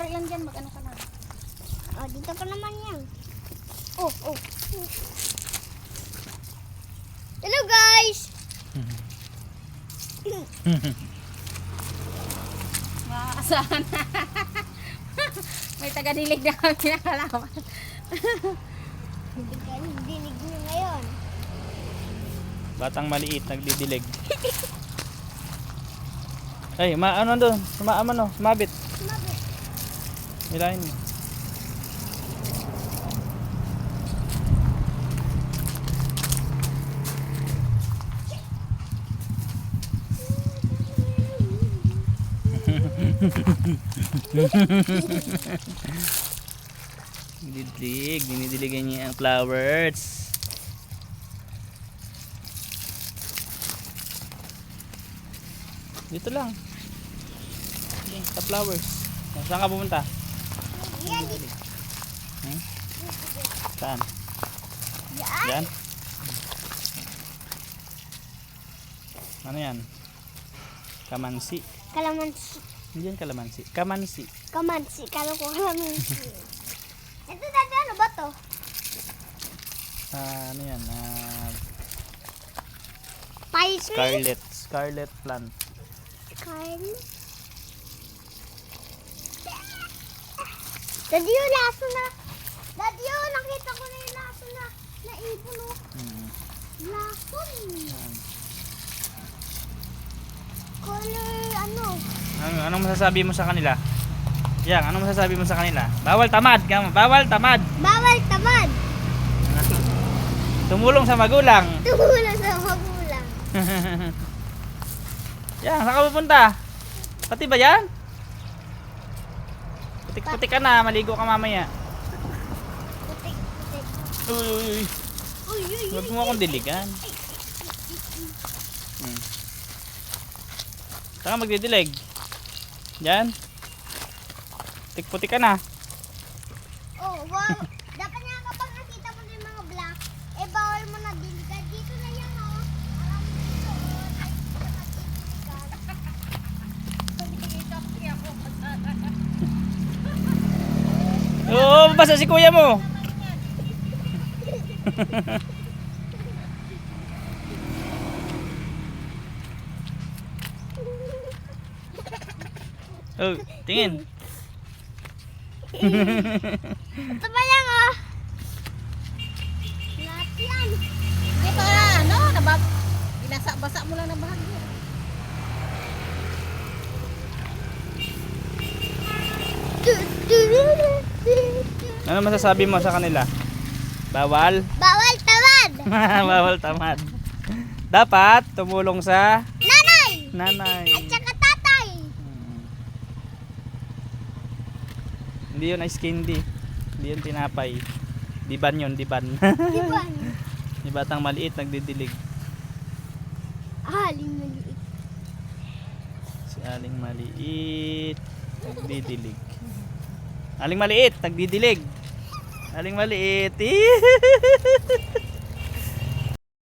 Kunwari lang dyan, mag-ano ka na. Oh, dito pa naman yan. Oh. Hello guys! Makakasahan na. May taga-dilig na kami nakalaman. Dinig nyo ngayon. Batang maliit, nagdidilig. Ay, ano doon? Sumabit. Sumabit. Ilahin mo. Dinidiligan niya ang flowers. Dito lang. Sa flowers. Saan ka pupunta? Yan. Saan? Yan. Yan? Ano yan? Kamansi. Kalamansi. Hindi yan kalamansi. Kamansi. Kamansi. Kala ko kalamansi. Ito dati ano ba to? Ano yan? Parsley. Scarlet plant. Daddy, yung laso na. Daddy, nakita ko na yung laso na naipon, oh. Lason. Color, ano? Anong masasabi mo sa kanila? Yang, anong masasabi mo sa kanila? Bawal tamad. Bawal tamad. Bawal tamad. Tumulong sa magulang. Tumulong sa magulang. Yang, saan ka pupunta? Pati ba yan? Putik-putik ka na. Maligo ka mamaya. Putik. Uy. Huwag mo akong diligan. Saan ka magdidilig? Yan. Putik-putik ka na. Oh, wow. Dapat nga kapag nakita mo na yung mga black, eh bawal mo na diligan. Dito na yan, oh. Alam mo dito, oh. Ay, dito na diligan. Oo, basta si kuya mo. Oh, tingin. Ito pa lang, oh. Lahat yan. Ito na, ano? Binasa-basa mo lang na bahagyo. Ano masasabi mo sa kanila? Bawal? Bawal tamad. Bawal tamad. Dapat tumulong sa Nanay. nanay. At saka tatay. Hindi yun ice candy. Hindi yun tinapay. Diban yun, diban. Diba? Yung batang maliit nagdidilig. Aling maliit. Si Aling maliit nagdidilig. Aling maliit nagdidilig. Aling maliit.